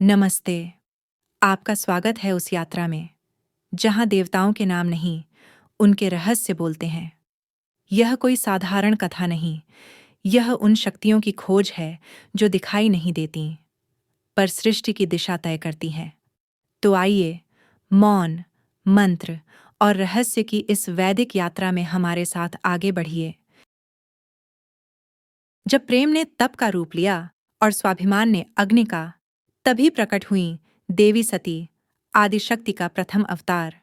नमस्ते। आपका स्वागत है उस यात्रा में जहां देवताओं के नाम नहीं, उनके रहस्य बोलते हैं। यह कोई साधारण कथा नहीं, यह उन शक्तियों की खोज है जो दिखाई नहीं देती, पर सृष्टि की दिशा तय करती हैं। तो आइए, मौन, मंत्र और रहस्य की इस वैदिक यात्रा में हमारे साथ आगे बढ़िए। जब प्रेम ने तप का रूप लिया और स्वाभिमान ने अग्नि का, तभी प्रकट हुई देवी सती, आदिशक्ति का प्रथम अवतार।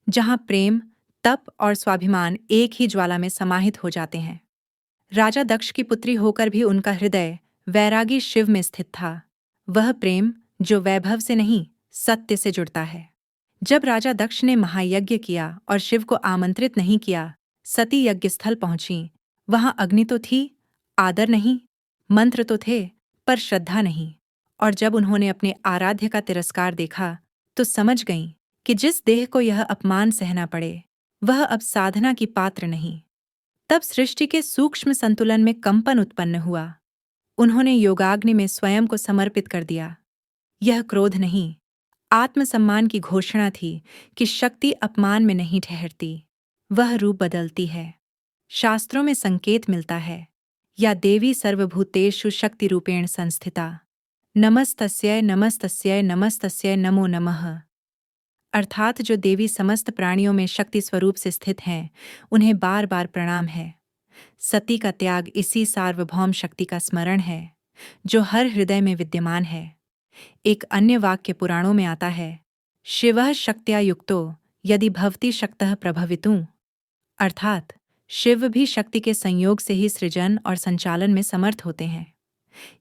जहां प्रेम, तप और स्वाभिमान एक ही ज्वाला में समाहित हो जाते हैं। राजा दक्ष की पुत्री होकर भी उनका हृदय वैरागी शिव में स्थित था। वह प्रेम जो वैभव से नहीं, सत्य से जुड़ता है। जब राजा दक्ष ने महायज्ञ किया और शिव को आमंत्रित नहीं किया, सती यज्ञस्थल पहुंची। वहां अग्नि तो थी, आदर नहीं, मंत्र तो थे, पर श्रद्धा नहीं। और जब उन्होंने अपने आराध्य का तिरस्कार देखा, तो समझ गईं कि जिस देह को यह अपमान सहना पड़े, वह अब साधना की पात्र नहीं। तब सृष्टि के सूक्ष्म संतुलन में कंपन उत्पन्न हुआ। उन्होंने योगाग्नि में स्वयं को समर्पित कर दिया। यह क्रोध नहीं, आत्मसम्मान की घोषणा थी कि शक्ति अपमान में नहीं ठहरती, वह रूप बदलती है। शास्त्रों में संकेत मिलता है, या देवी सर्वभूतेषु शक्तिरूपेण संस्थिता, नमस्तस्यै नमस्तस्यै नमस्तस्यै नमो नमः। अर्थात जो देवी समस्त प्राणियों में शक्ति स्वरूप से स्थित हैं, उन्हें बार बार प्रणाम है। सती का त्याग इसी सार्वभौम शक्ति का स्मरण है, जो हर हृदय में विद्यमान है। एक अन्य वाक्य पुराणों में आता है, शिवः शक्त्या युक्तो यदि भवति शक्तः प्रभवितुं। अर्थात शिव भी शक्ति के संयोग से ही सृजन और संचालन में समर्थ होते हैं।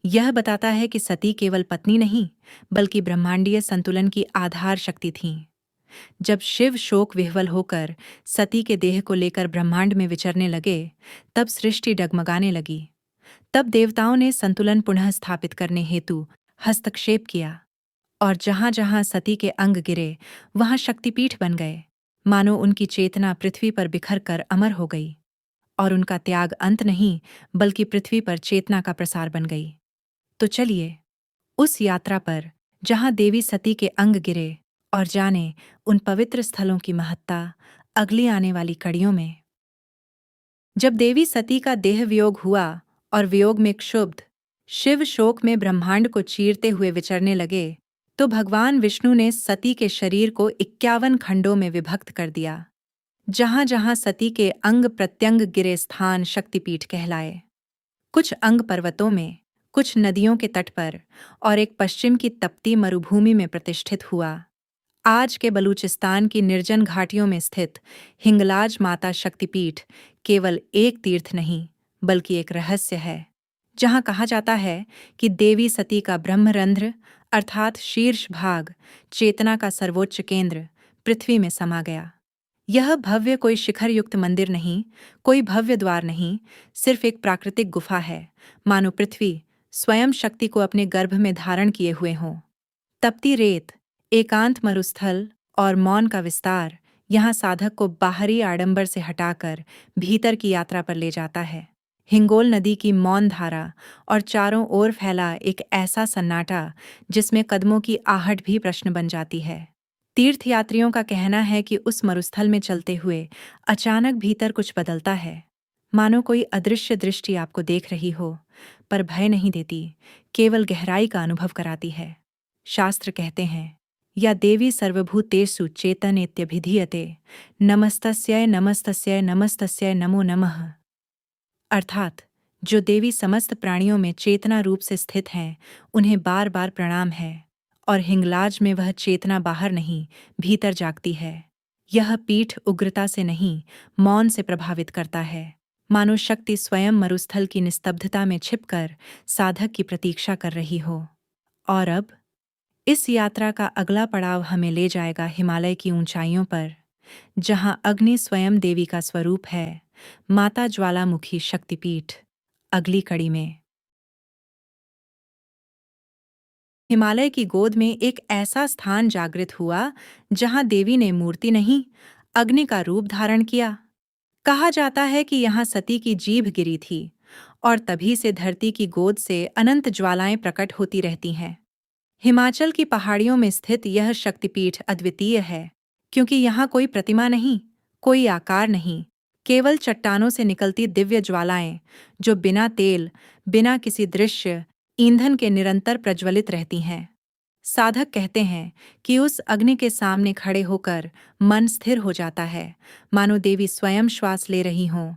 यह बताता है कि सती केवल पत्नी नहीं, बल्कि ब्रह्मांडीय संतुलन की आधार शक्ति थीं। जब शिव शोक विह्वल होकर सती के देह को लेकर ब्रह्मांड में विचरने लगे, तब सृष्टि डगमगाने लगी। तब देवताओं ने संतुलन पुनः स्थापित करने हेतु हस्तक्षेप किया, और जहां जहां सती के अंग गिरे, वहां शक्तिपीठ बन गए, मानो उनकी चेतना पृथ्वी पर बिखर कर अमर हो गई। और उनका त्याग अंत नहीं, बल्कि पृथ्वी पर चेतना का प्रसार बन गई। तो चलिए, उस यात्रा पर जहां देवी सती के अंग गिरे, और जाने उन पवित्र स्थलों की महत्ता अगली आने वाली कड़ियों में। जब देवी सती का देह वियोग हुआ और वियोग में क्षुब्ध शिव शोक में ब्रह्मांड को चीरते हुए विचरने लगे, तो भगवान विष्णु ने सती के शरीर को 51 खंडों में विभक्त कर दिया। जहां जहां सती के अंग प्रत्यंग गिरे स्थान शक्तिपीठ कहलाए। कुछ अंग पर्वतों में, कुछ नदियों के तट पर, और एक पश्चिम की तपती मरुभूमि में प्रतिष्ठित हुआ। आज के बलूचिस्तान की निर्जन घाटियों में स्थित हिंगलाज माता शक्तिपीठ केवल एक तीर्थ नहीं, बल्कि एक रहस्य है, जहां कहा जाता है कि देवी सती का ब्रह्मरंध्र अर्थात शीर्ष भाग, चेतना का सर्वोच्च केंद्र, पृथ्वी में समा गया। यह भव्य कोई शिखरयुक्त मंदिर नहीं, कोई भव्य द्वार नहीं, सिर्फ एक प्राकृतिक गुफा है, मानो पृथ्वी स्वयं शक्ति को अपने गर्भ में धारण किए हुए हों। तपती रेत, एकांत मरुस्थल और मौन का विस्तार यहाँ साधक को बाहरी आडंबर से हटाकर भीतर की यात्रा पर ले जाता है। हिंगोल नदी की मौन धारा और चारों ओर फैला एक ऐसा सन्नाटा जिसमें कदमों की आहट भी प्रश्न बन जाती है। तीर्थयात्रियों का कहना है कि उस मरुस्थल में चलते हुए अचानक भीतर कुछ बदलता है, मानो कोई अदृश्य दृष्टि आपको देख रही हो, पर भय नहीं देती, केवल गहराई का अनुभव कराती है। शास्त्र कहते हैं, या देवी सर्वभूतेषु चेतनेत्यभिधीयते, नमस्तस्यै नमस्तस्यै नमस्तस्यै नमो नमः। अर्थात जो देवी समस्त प्राणियों में चेतना रूप से स्थित हैं, उन्हें बार बार प्रणाम है। और हिंगलाज में वह चेतना बाहर नहीं, भीतर जागती है। यह पीठ उग्रता से नहीं, मौन से प्रभावित करता है, मानो शक्ति स्वयं मरुस्थल की निस्तब्धता में छिपकर साधक की प्रतीक्षा कर रही हो। और अब इस यात्रा का अगला पड़ाव हमें ले जाएगा हिमालय की ऊंचाइयों पर, जहां अग्नि स्वयं देवी का स्वरूप है, माता ज्वालामुखी शक्तिपीठ। अगली कड़ी में हिमालय की गोद में एक ऐसा स्थान जागृत हुआ जहां देवी ने मूर्ति नहीं, अग्नि का रूप धारण किया। कहा जाता है कि यहाँ सती की जीभ गिरी थी, और तभी से धरती की गोद से अनंत ज्वालाएं प्रकट होती रहती हैं। हिमाचल की पहाड़ियों में स्थित यह शक्तिपीठ अद्वितीय है, क्योंकि यहाँ कोई प्रतिमा नहीं, कोई आकार नहीं, केवल चट्टानों से निकलती दिव्य ज्वालाएं, जो बिना तेल, बिना किसी दृश्य ईंधन के निरंतर प्रज्वलित रहती हैं। साधक कहते हैं कि उस अग्नि के सामने खड़े होकर मन स्थिर हो जाता है, मानो देवी स्वयं श्वास ले रही हों।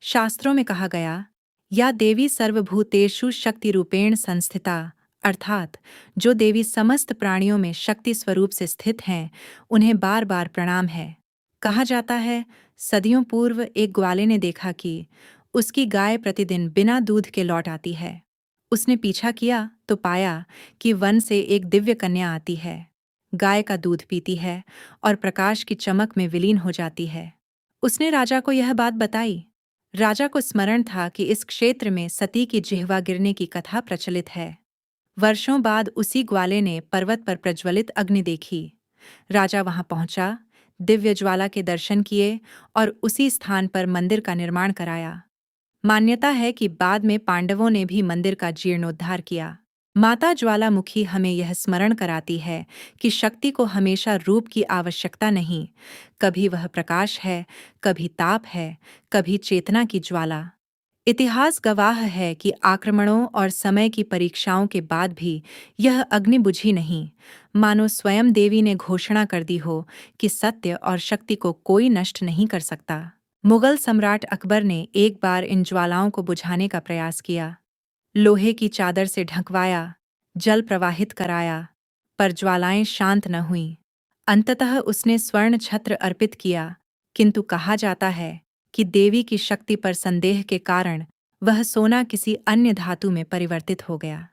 शास्त्रों में कहा गया, या देवी सर्वभूतेषु शक्ति रूपेण संस्थिता, अर्थात जो देवी समस्त प्राणियों में शक्ति स्वरूप से स्थित हैं, उन्हें बार बार प्रणाम है। कहा जाता है, सदियों पूर्व एक ग्वाले ने देखा कि उसकी गाय प्रतिदिन बिना दूध के लौट आती है। उसने पीछा किया तो पाया कि वन से एक दिव्य कन्या आती है, गाय का दूध पीती है और प्रकाश की चमक में विलीन हो जाती है। उसने राजा को यह बात बताई। राजा को स्मरण था कि इस क्षेत्र में सती की जिह्वा गिरने की कथा प्रचलित है। वर्षों बाद उसी ग्वाले ने पर्वत पर प्रज्वलित अग्नि देखी। राजा वहां पहुंचा, दिव्य ज्वाला के दर्शन किए और उसी स्थान पर मंदिर का निर्माण कराया। मान्यता है कि बाद में पांडवों ने भी मंदिर का जीर्णोद्धार किया। माता ज्वालामुखी हमें यह स्मरण कराती है कि शक्ति को हमेशा रूप की आवश्यकता नहीं, कभी वह प्रकाश है, कभी ताप है, कभी चेतना की ज्वाला। इतिहास गवाह है कि आक्रमणों और समय की परीक्षाओं के बाद भी यह अग्नि बुझी नहीं, मानो स्वयं देवी ने घोषणा कर दी हो कि सत्य और शक्ति को कोई नष्ट नहीं कर सकता। मुगल सम्राट अकबर ने एक बार इन ज्वालाओं को बुझाने का प्रयास किया। लोहे की चादर से ढकवाया, जल प्रवाहित कराया, पर ज्वालाएं शांत न हुईं। अंततः उसने स्वर्ण छत्र अर्पित किया, किंतु कहा जाता है कि देवी की शक्ति पर संदेह के कारण वह सोना किसी अन्य धातु में परिवर्तित हो गया।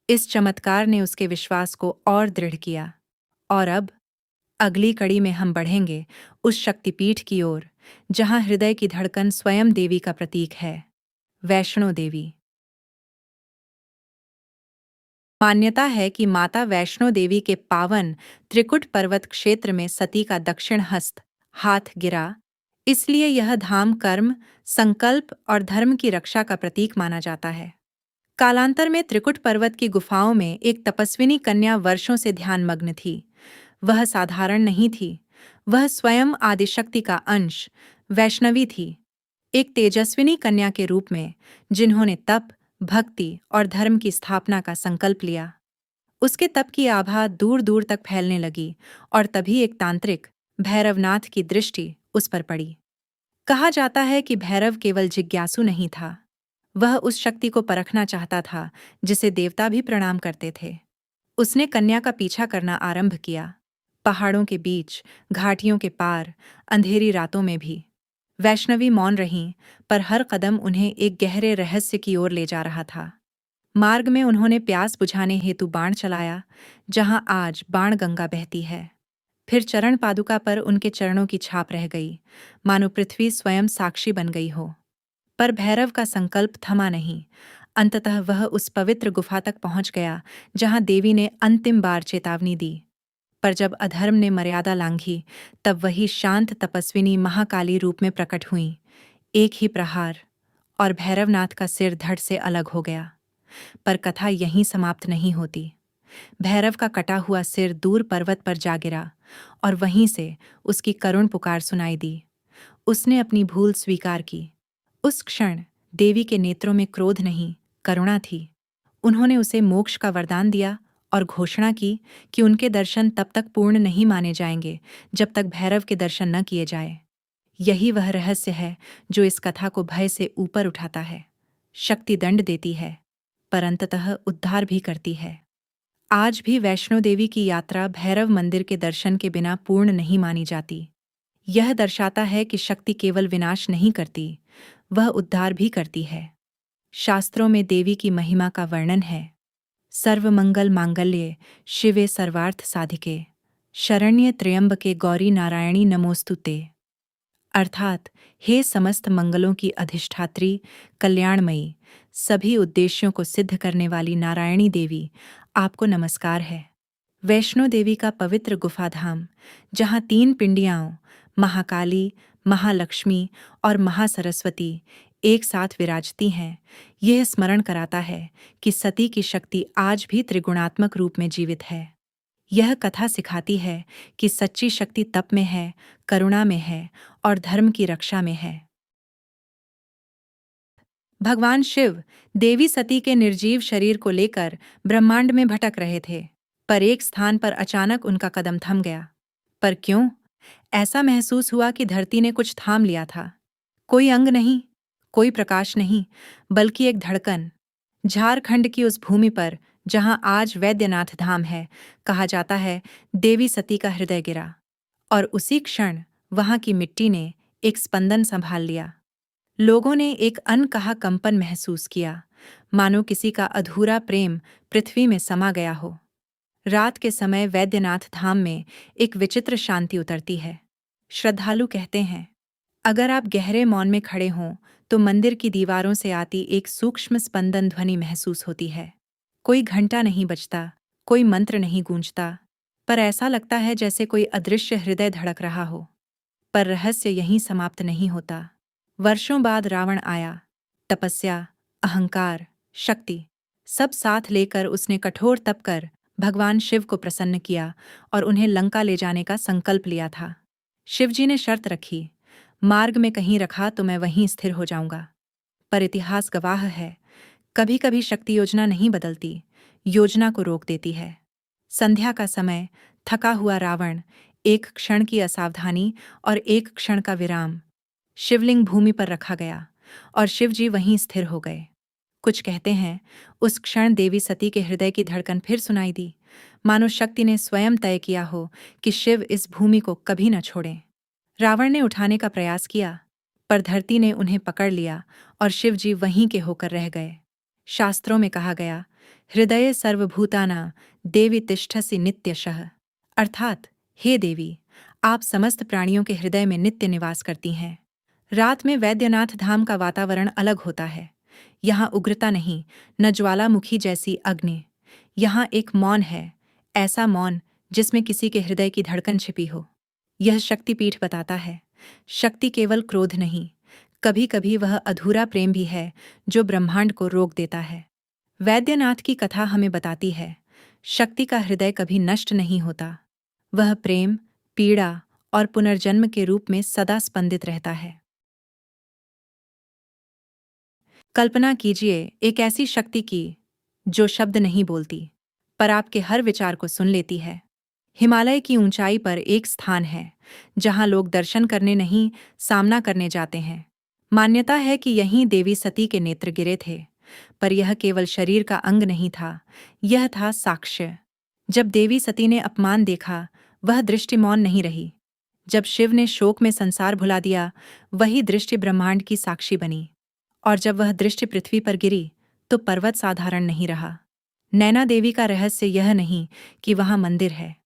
इस चमत्कार ने उसके विश्वास को और दृढ़ किया। और अब अगली कड़ी में हम बढ़ेंगे उस शक्तिपीठ की ओर, जहां हृदय की धड़कन स्वयं देवी का प्रतीक है, वैष्णो देवी। मान्यता है कि माता वैष्णो देवी के पावन त्रिकुट पर्वत क्षेत्र में सती का दक्षिण हस्त हाथ गिरा, इसलिए यह धाम कर्म, संकल्प और धर्म की रक्षा का प्रतीक माना जाता है। कालांतर में त्रिकुट पर्वत की गुफाओं में एक तपस्विनी कन्या वर्षों से ध्यानमग्न थी। वह साधारण नहीं थी, वह स्वयं आदिशक्ति का अंश, वैष्णवी थी, एक तेजस्विनी कन्या के रूप में, जिन्होंने तप, भक्ति और धर्म की स्थापना का संकल्प लिया। उसके तप की आभा दूर दूर तक फैलने लगी और तभी एक तांत्रिक, भैरवनाथ की दृष्टि उस पर पड़ी। कहा जाता है कि भैरव केवल जिज्ञासु नहीं था, वह उस शक्ति को परखना चाहता था जिसे देवता भी प्रणाम करते थे। उसने कन्या का पीछा करना आरंभ किया, पहाड़ों के बीच, घाटियों के पार, अंधेरी रातों में भी। वैष्णवी मौन रहीं, पर हर कदम उन्हें एक गहरे रहस्य की ओर ले जा रहा था। मार्ग में उन्होंने प्यास बुझाने हेतु बाण चलाया, जहां आज बाण गंगा बहती है। फिर चरण पादुका पर उनके चरणों की छाप रह गई, मानो पृथ्वी स्वयं साक्षी बन गई हो। पर भैरव का संकल्प थमा नहीं। अंततः वह उस पवित्र गुफा तक पहुंच गया जहां देवी ने अंतिम बार चेतावनी दी। पर जब अधर्म ने मर्यादा लांघी, तब वही शांत तपस्विनी महाकाली रूप में प्रकट हुई। एक ही प्रहार और भैरवनाथ का सिर धड़ से अलग हो गया। पर कथा यहीं समाप्त नहीं होती। भैरव का कटा हुआ सिर दूर पर्वत पर जा गिरा और वहीं से उसकी करुण पुकार सुनाई दी। उसने अपनी भूल स्वीकार की। उस क्षण देवी के नेत्रों में क्रोध नहीं, करुणा थी। उन्होंने उसे मोक्ष का वरदान दिया और घोषणा की कि उनके दर्शन तब तक पूर्ण नहीं माने जाएंगे जब तक भैरव के दर्शन न किए जाए। यही वह रहस्य है जो इस कथा को भय से ऊपर उठाता है। शक्ति दंड देती है, पर अंततः उद्धार भी करती है। आज भी वैष्णो देवी की यात्रा भैरव मंदिर के दर्शन के बिना पूर्ण नहीं मानी जाती। यह दर्शाता है कि शक्ति केवल विनाश नहीं करती, वह उद्धार भी करती है। शास्त्रों में देवी की महिमा का वर्णन है। सर्वमंगल मांगल्ये शिवे सर्वार्थ साधिके शरण्ये त्र्यंबके गौरी नारायणी नमोस्तुते। अर्थात, हे समस्त मंगलों की अधिष्ठात्री, कल्याणमयी, सभी उद्देश्यों को सिद्ध करने वाली नारायणी देवी, आपको नमस्कार है। वैष्णो देवी का पवित्र गुफाधाम, जहाँ 3 पिंडियाओं महाकाली, महालक्ष्मी और महासरस्वती एक साथ विराजती हैं। यह स्मरण कराता है कि सती की शक्ति आज भी त्रिगुणात्मक रूप में जीवित है। यह कथा सिखाती है कि सच्ची शक्ति तप में है, करुणा में है और धर्म की रक्षा में है। भगवान शिव देवी सती के निर्जीव शरीर को लेकर ब्रह्मांड में भटक रहे थे, पर एक स्थान पर अचानक उनका कदम थम गया। पर क्यों? ऐसा महसूस हुआ कि धरती ने कुछ थाम लिया था। कोई अंग नहीं, कोई प्रकाश नहीं, बल्कि एक धड़कन। झारखंड की उस भूमि पर जहां आज वैद्यनाथ धाम है, कहा जाता है देवी सती का हृदय गिरा, और उसी क्षण वहां की मिट्टी ने एक स्पंदन संभाल लिया। लोगों ने एक अनकहा कंपन महसूस किया, मानो किसी का अधूरा प्रेम पृथ्वी में समा गया हो। रात के समय वैद्यनाथ धाम में एक विचित्र शांति उतरती है। श्रद्धालु कहते हैं, अगर आप गहरे मौन में खड़े हों तो मंदिर की दीवारों से आती एक सूक्ष्म स्पंदन ध्वनि महसूस होती है। कोई घंटा नहीं बजता, कोई मंत्र नहीं गूंजता, पर ऐसा लगता है जैसे कोई अदृश्य हृदय धड़क रहा हो। पर रहस्य यहीं समाप्त नहीं होता। वर्षों बाद रावण आया। तपस्या, अहंकार, शक्ति, सब साथ लेकर उसने कठोर तप कर भगवान शिव को प्रसन्न किया और उन्हें लंका ले जाने का संकल्प लिया था। शिवजी ने शर्त रखी, मार्ग में कहीं रखा तो मैं वहीं स्थिर हो जाऊंगा। पर इतिहास गवाह है, कभी कभी शक्ति योजना नहीं बदलती, योजना को रोक देती है। संध्या का समय, थका हुआ रावण, एक क्षण की असावधानी और एक क्षण का विराम। शिवलिंग भूमि पर रखा गया और शिवजी वहीं स्थिर हो गए। कुछ कहते हैं उस क्षण देवी सती के हृदय की धड़कन फिर सुनाई दी, मानो शक्ति ने स्वयं तय किया हो कि शिव इस भूमि को कभी न छोड़ें। रावण ने उठाने का प्रयास किया, पर धरती ने उन्हें पकड़ लिया और शिवजी वहीं के होकर रह गए। शास्त्रों में कहा गया, हृदये सर्वभूतानां देवी तिष्ठसि नित्यशः, अर्थात हे देवी, आप समस्त प्राणियों के हृदय में नित्य निवास करती हैं। रात में वैद्यनाथ धाम का वातावरण अलग होता है। यहाँ उग्रता नहीं, न ज्वालामुखी जैसी अग्नि। यहाँ एक मौन है, ऐसा मौन जिसमें किसी के हृदय की धड़कन छिपी हो। यह शक्तिपीठ बताता है, शक्ति केवल क्रोध नहीं, कभी कभी वह अधूरा प्रेम भी है जो ब्रह्मांड को रोक देता है। वैद्यनाथ की कथा हमें बताती है, शक्ति का हृदय कभी नष्ट नहीं होता। वह प्रेम, पीड़ा और पुनर्जन्म के रूप में सदा स्पंदित रहता है। कल्पना कीजिए एक ऐसी शक्ति की जो शब्द नहीं बोलती, पर आपके हर विचार को सुन लेती है। हिमालय की ऊंचाई पर एक स्थान है जहां लोग दर्शन करने नहीं, सामना करने जाते हैं। मान्यता है कि यहीं देवी सती के नेत्र गिरे थे, पर यह केवल शरीर का अंग नहीं था, यह था साक्ष्य। जब देवी सती ने अपमान देखा, वह दृष्टि मौन नहीं रही। जब शिव ने शोक में संसार भुला दिया, वही दृष्टि ब्रह्मांड की साक्षी बनी। और जब वह दृष्टि पृथ्वी पर गिरी, तो पर्वत साधारण नहीं रहा। नैना देवी का रहस्य यह नहीं कि वहां मंदिर है,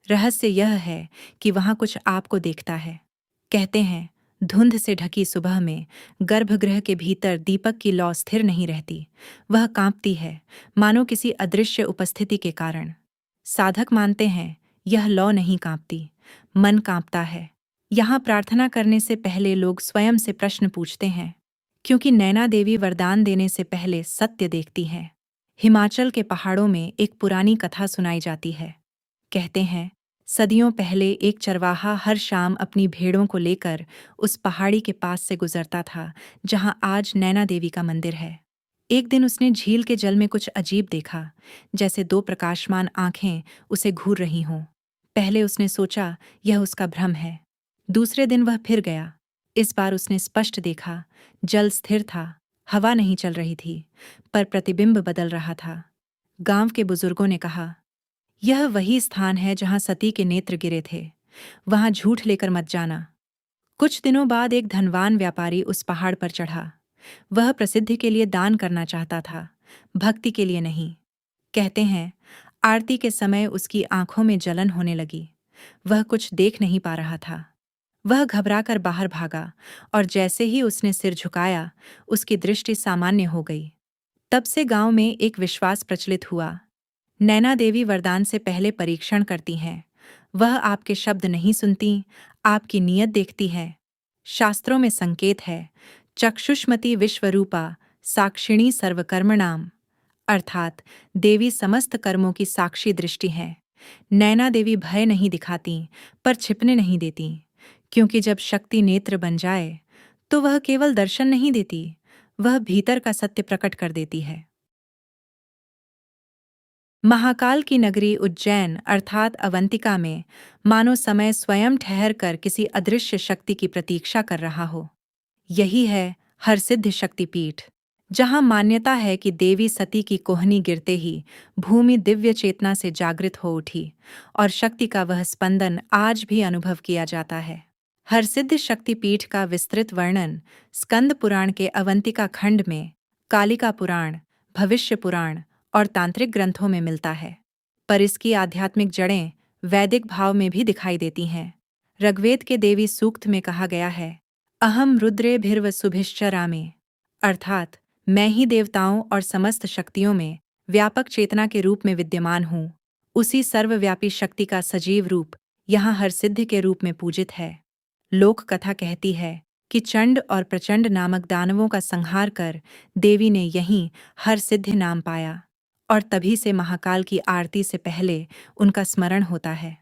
रहस्य यह है कि वहां कुछ आपको देखता है। कहते हैं, धुंध से ढकी सुबह में गर्भगृह के भीतर दीपक की लौ स्थिर नहीं रहती, वह कांपती है, मानो किसी अदृश्य उपस्थिति के कारण। साधक मानते हैं, यह लौ नहीं कांपती, मन कांपता है। यहाँ प्रार्थना करने से पहले लोग स्वयं से प्रश्न पूछते हैं, क्योंकि नैना देवी वरदान देने से पहले सत्य देखती हैं। हिमाचल के पहाड़ों में एक पुरानी कथा सुनाई जाती है। कहते हैं, सदियों पहले एक चरवाहा हर शाम अपनी भेड़ों को लेकर उस पहाड़ी के पास से गुजरता था जहां आज नैना देवी का मंदिर है। एक दिन उसने झील के जल में कुछ अजीब देखा, जैसे दो प्रकाशमान आंखें उसे घूर रही हों। पहले उसने सोचा यह उसका भ्रम है। दूसरे दिन वह फिर गया। इस बार उसने स्पष्ट देखा, जल स्थिर था, हवा नहीं चल रही थी, पर प्रतिबिंब बदल रहा था। गांव के बुजुर्गों ने कहा, यह वही स्थान है जहां सती के नेत्र गिरे थे, वहां झूठ लेकर मत जाना। कुछ दिनों बाद एक धनवान व्यापारी उस पहाड़ पर चढ़ा। वह प्रसिद्धि के लिए दान करना चाहता था, भक्ति के लिए नहीं। कहते हैं, आरती के समय उसकी आंखों में जलन होने लगी। वह कुछ देख नहीं पा रहा था। वह घबराकर बाहर भागा और जैसे ही उसने सिर झुकाया, उसकी दृष्टि सामान्य हो गई। तब से गांव में एक विश्वास प्रचलित हुआ, नैना देवी वरदान से पहले परीक्षण करती हैं। वह आपके शब्द नहीं सुनती, आपकी नीयत देखती है। शास्त्रों में संकेत है, चक्षुष्मती विश्वरूपा साक्षिणी सर्वकर्मणाम, अर्थात देवी समस्त कर्मों की साक्षी दृष्टि है। नैना देवी भय नहीं दिखाती पर छिपने नहीं देती, क्योंकि जब शक्ति नेत्र बन जाए तो वह केवल दर्शन नहीं देती, वह भीतर का सत्य प्रकट कर देती है। महाकाल की नगरी उज्जैन अर्थात अवंतिका में मानो समय स्वयं ठहर कर किसी अदृश्य शक्ति की प्रतीक्षा कर रहा हो। यही है हरसिद्ध शक्तिपीठ, जहां मान्यता है कि देवी सती की कोहनी गिरते ही भूमि दिव्य चेतना से जागृत हो उठी और शक्ति का वह स्पंदन आज भी अनुभव किया जाता है। हरसिद्ध शक्तिपीठ का विस्तृत वर्णन स्कंद पुराण के अवंतिका खंड में, कालिका पुराण, भविष्य पुराण और तांत्रिक ग्रंथों में मिलता है, पर इसकी आध्यात्मिक जड़ें वैदिक भाव में भी दिखाई देती हैं। ऋग्वेद के देवी सूक्त में कहा गया है, अहम रुद्रेभिर्व सुभिश्चरामि, अर्थात मैं ही देवताओं और समस्त शक्तियों में व्यापक चेतना के रूप में विद्यमान हूँ। उसी सर्वव्यापी शक्ति का सजीव रूप यहाँ हरसिद्ध के रूप में पूजित है। लोक कथा कहती है कि चंड और प्रचंड नामक दानवों का संहार कर देवी ने यहीं हरसिद्ध नाम पाया और तभी से महाकाल की आरती से पहले उनका स्मरण होता है।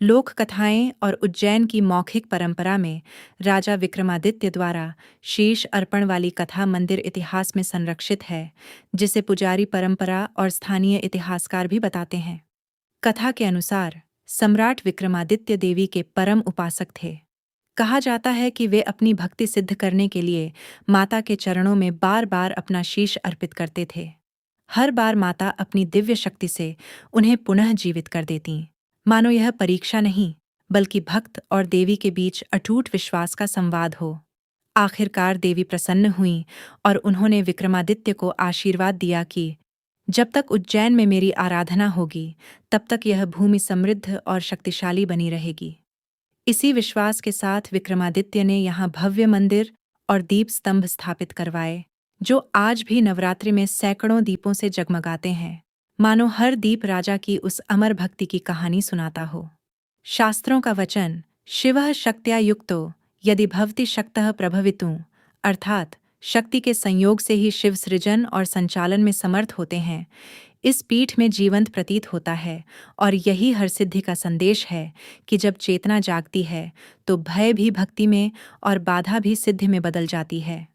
लोक कथाएं और उज्जैन की मौखिक परंपरा में राजा विक्रमादित्य द्वारा शीश अर्पण वाली कथा मंदिर इतिहास में संरक्षित है, जिसे पुजारी परंपरा और स्थानीय इतिहासकार भी बताते हैं। कथा के अनुसार सम्राट विक्रमादित्य देवी के परम उपासक थे। कहा जाता है कि वे अपनी भक्ति सिद्ध करने के लिए माता के चरणों में बार बार अपना शीश अर्पित करते थे। हर बार माता अपनी दिव्य शक्ति से उन्हें पुनः जीवित कर देतीं, मानो यह परीक्षा नहीं बल्कि भक्त और देवी के बीच अटूट विश्वास का संवाद हो। आखिरकार देवी प्रसन्न हुईं और उन्होंने विक्रमादित्य को आशीर्वाद दिया कि जब तक उज्जैन में मेरी आराधना होगी तब तक यह भूमि समृद्ध और शक्तिशाली बनी रहेगी। इसी विश्वास के साथ विक्रमादित्य ने यहाँ भव्य मंदिर और दीप स्तंभ स्थापित करवाए, जो आज भी नवरात्रि में सैकड़ों दीपों से जगमगाते हैं, मानो हर दीप राजा की उस अमर भक्ति की कहानी सुनाता हो। शास्त्रों का वचन शिवः शक्त्या युक्तो यदि भवति शक्तः प्रभवितुं, अर्थात शक्ति के संयोग से ही शिव सृजन और संचालन में समर्थ होते हैं, इस पीठ में जीवंत प्रतीत होता है और यही हरसिद्धि का संदेश है कि जब चेतना जागती है तो भय भी भक्ति में और बाधा भी सिद्धि में बदल जाती है।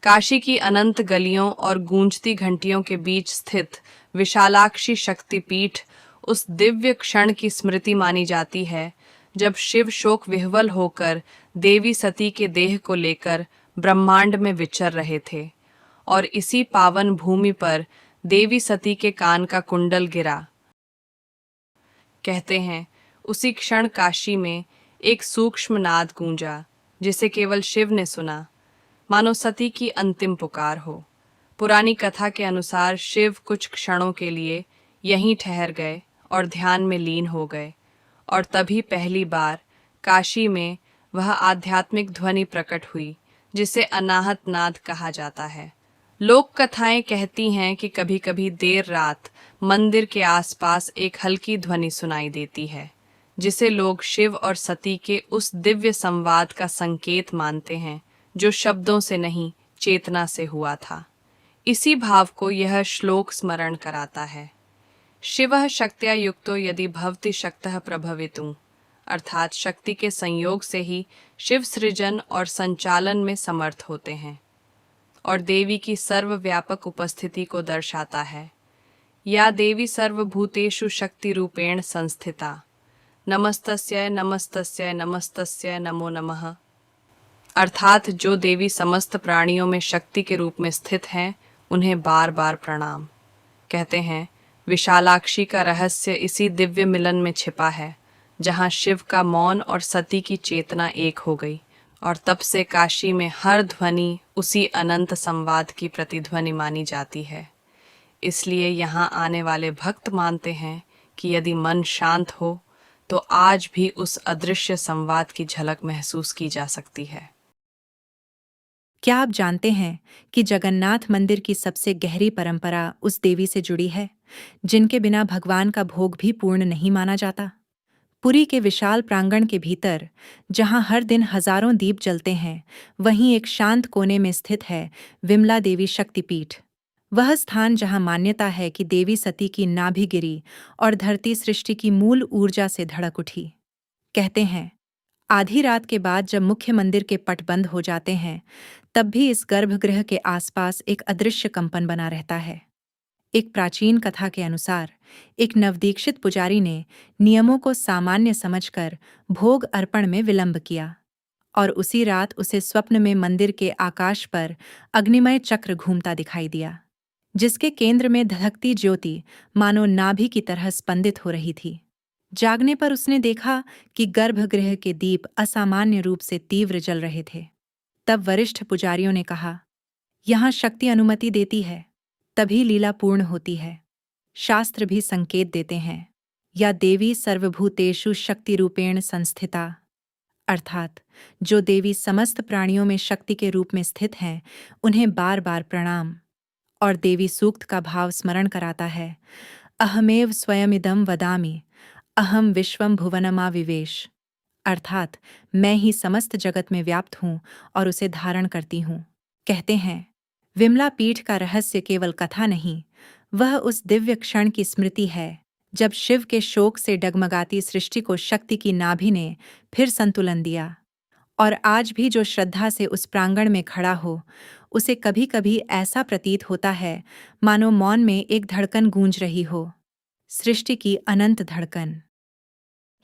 काशी की अनंत गलियों और गूंजती घंटियों के बीच स्थित विशालाक्षी शक्तिपीठ उस दिव्य क्षण की स्मृति मानी जाती है जब शिव शोक विह्वल होकर देवी सती के देह को लेकर ब्रह्मांड में विचर रहे थे और इसी पावन भूमि पर देवी सती के कान का कुंडल गिरा। कहते हैं उसी क्षण काशी में एक सूक्ष्म नाद गूंजा जिसे केवल शिव ने सुना, मानो सती की अंतिम पुकार हो। पुरानी कथा के अनुसार शिव कुछ क्षणों के लिए यहीं ठहर गए और ध्यान में लीन हो गए और तभी पहली बार काशी में वह आध्यात्मिक ध्वनि प्रकट हुई जिसे अनाहत नाद कहा जाता है। लोक कथाएं कहती हैं कि कभी कभी देर रात मंदिर के आसपास एक हल्की ध्वनि सुनाई देती है जिसे लोग शिव और सती के उस दिव्य संवाद का संकेत मानते हैं जो शब्दों से नहीं चेतना से हुआ था। इसी भाव को यह श्लोक स्मरण कराता है। शिवः शक्त्या युक्तो यदि भवति शक्तः प्रभवितुं, अर्थात शक्ति के संयोग से ही शिव सृजन और संचालन में समर्थ होते हैं और देवी की सर्वव्यापक उपस्थिति को दर्शाता है। या देवी सर्वभूतेषु शक्ति रूपेण संस्थिता, नमस्तस्यै नमस्तस्यै नमस्तस्यै नमो नमः, अर्थात जो देवी समस्त प्राणियों में शक्ति के रूप में स्थित हैं उन्हें बार बार प्रणाम। कहते हैं विशालाक्षी का रहस्य इसी दिव्य मिलन में छिपा है जहाँ शिव का मौन और सती की चेतना एक हो गई और तब से काशी में हर ध्वनि उसी अनंत संवाद की प्रतिध्वनि मानी जाती है। इसलिए यहाँ आने वाले भक्त मानते हैं कि यदि मन शांत हो तो आज भी उस अदृश्य संवाद की झलक महसूस की जा सकती है। क्या आप जानते हैं कि जगन्नाथ मंदिर की सबसे गहरी परंपरा उस देवी से जुड़ी है जिनके बिना भगवान का भोग भी पूर्ण नहीं माना जाता? पुरी के विशाल प्रांगण के भीतर, जहां हर दिन हजारों दीप जलते हैं, वहीं एक शांत कोने में स्थित है विमला देवी शक्तिपीठ। वह स्थान जहां मान्यता है कि देवी सती की नाभि गिरी और धरती सृष्टि की मूल ऊर्जा से धड़क उठी। कहते हैं, आधी रात के बाद जब मुख्य मंदिर के पट बंद हो जाते हैं, तब भी इस गर्भगृह के आसपास एक अदृश्य कंपन बना रहता है। एक प्राचीन कथा के अनुसार एक नवदीक्षित पुजारी ने नियमों को सामान्य समझकर भोग अर्पण में विलंब किया, और उसी रात उसे स्वप्न में मंदिर के आकाश पर अग्निमय चक्र घूमता दिखाई दिया, जिसके केंद्र में धधकती ज्योति मानो नाभि की तरह स्पंदित हो रही थी। जागने पर उसने देखा कि गर्भगृह के दीप असामान्य रूप से तीव्र जल रहे थे। तब वरिष्ठ पुजारियों ने कहा, यहाँ शक्ति अनुमति देती है, तभी लीला पूर्ण होती है। शास्त्र भी संकेत देते हैं, या देवी सर्वभूतेषु शक्ति रूपेण संस्थिता, अर्थात जो देवी समस्त प्राणियों में शक्ति के रूप में स्थित हैं, उन्हें बार बार प्रणाम। और देवी सूक्त का भाव स्मरण कराता है, अहमेव स्वयमिदं वदामि, अहम विश्वम भुवनमाविवेश, अर्थात मैं ही समस्त जगत में व्याप्त हूँ और उसे धारण करती हूँ। कहते हैं, विमला पीठ का रहस्य केवल कथा नहीं, वह उस दिव्य क्षण की स्मृति है जब शिव के शोक से डगमगाती सृष्टि को शक्ति की नाभि ने फिर संतुलन दिया। और आज भी जो श्रद्धा से उस प्रांगण में खड़ा हो, उसे कभी कभी ऐसा प्रतीत होता है मानो मौन में एक धड़कन गूंज रही हो, सृष्टि की अनंत धड़कन।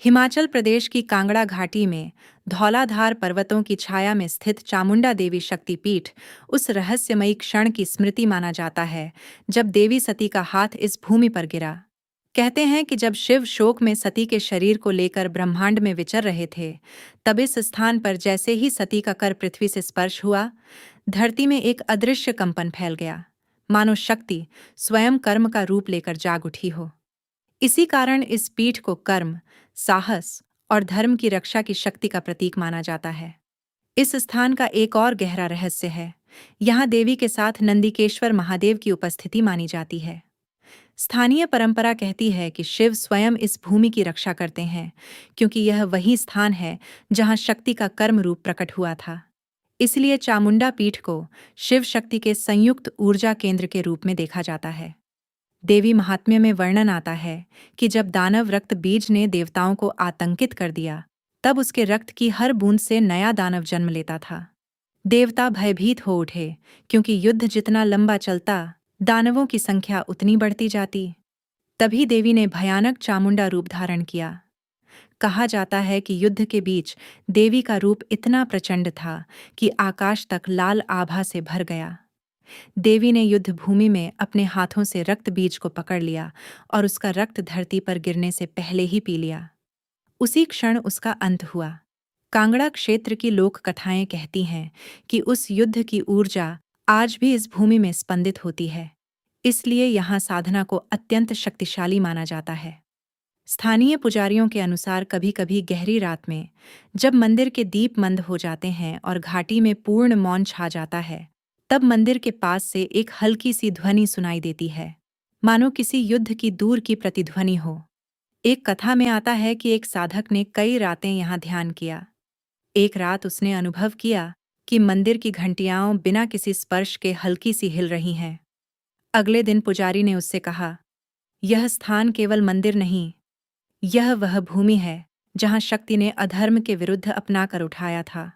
हिमाचल प्रदेश की कांगड़ा घाटी में धौलाधार पर्वतों की छाया में स्थित चामुंडा देवी शक्तिपीठ उस रहस्यमयी क्षण की स्मृति माना जाता है जब देवी सती का हाथ इस भूमि पर गिरा। कहते हैं कि जब शिव शोक में सती के शरीर को लेकर ब्रह्मांड में विचर रहे थे, तब इस स्थान पर जैसे ही सती का कर पृथ्वी से स्पर्श हुआ, धरती में एक अदृश्य कंपन फैल गया, मानो शक्ति स्वयं कर्म का रूप लेकर जाग उठी हो। इसी कारण इस पीठ को कर्म, साहस और धर्म की रक्षा की शक्ति का प्रतीक माना जाता है। इस स्थान का एक और गहरा रहस्य है, यहाँ देवी के साथ नंदिकेश्वर महादेव की उपस्थिति मानी जाती है। स्थानीय परंपरा कहती है कि शिव स्वयं इस भूमि की रक्षा करते हैं, क्योंकि यह वही स्थान है जहाँ शक्ति का कर्म रूप प्रकट हुआ था। इसलिए चामुंडा पीठ को शिव शक्ति के संयुक्त ऊर्जा केंद्र के रूप में देखा जाता है। देवी महात्म्य में वर्णन आता है कि जब दानव रक्त बीज ने देवताओं को आतंकित कर दिया, तब उसके रक्त की हर बूंद से नया दानव जन्म लेता था। देवता भयभीत हो उठे, क्योंकि युद्ध जितना लंबा चलता, दानवों की संख्या उतनी बढ़ती जाती। तभी देवी ने भयानक चामुंडा रूप धारण किया। कहा जाता है कि युद्ध के बीच देवी का रूप इतना प्रचंड था कि आकाश तक लाल आभा से भर गया। देवी ने युद्ध भूमि में अपने हाथों से रक्त बीज को पकड़ लिया और उसका रक्त धरती पर गिरने से पहले ही पी लिया। उसी क्षण उसका अंत हुआ। कांगड़ा क्षेत्र की लोक कथाएं कहती हैं कि उस युद्ध की ऊर्जा आज भी इस भूमि में स्पंदित होती है, इसलिए यहाँ साधना को अत्यंत शक्तिशाली माना जाता है। स्थानीय पुजारियों के अनुसार कभी कभी गहरी रात में, जब मंदिर के दीप मंद हो जाते हैं और घाटी में पूर्ण मौन छा जाता है, तब मंदिर के पास से एक हल्की सी ध्वनि सुनाई देती है, मानो किसी युद्ध की दूर की प्रतिध्वनि हो। एक कथा में आता है कि एक साधक ने कई रातें यहाँ ध्यान किया। एक रात उसने अनुभव किया कि मंदिर की घंटियां बिना किसी स्पर्श के हल्की सी हिल रही हैं। अगले दिन पुजारी ने उससे कहा, यह स्थान केवल मंदिर नहीं, यह वह भूमि है जहाँ शक्ति ने अधर्म के विरुद्ध अपनाकर उठाया था।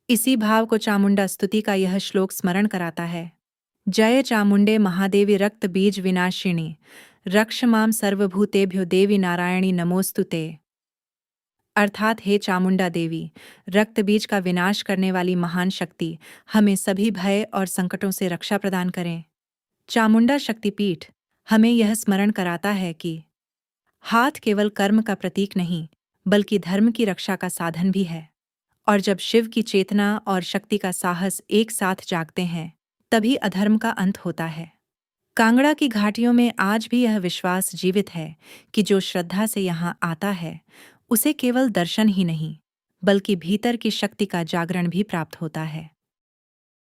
इसी भाव को चामुंडा स्तुति का यह श्लोक स्मरण कराता है, जय चामुंडे महादेवी रक्त बीज विनाशिनी, रक्ष माम सर्वभूतेभ्यो देवी नारायणी नमोस्तुते। अर्थात हे चामुंडा देवी, रक्त बीज का विनाश करने वाली महान शक्ति, हमें सभी भय और संकटों से रक्षा प्रदान करें। चामुंडा शक्तिपीठ हमें यह स्मरण कराता है कि हाथ केवल कर्म का प्रतीक नहीं, बल्कि धर्म की रक्षा का साधन भी है। और जब शिव की चेतना और शक्ति का साहस एक साथ जागते हैं, तभी अधर्म का अंत होता है। कांगड़ा की घाटियों में आज भी यह विश्वास जीवित है कि जो श्रद्धा से यहाँ आता है, उसे केवल दर्शन ही नहीं, बल्कि भीतर की शक्ति का जागरण भी प्राप्त होता है।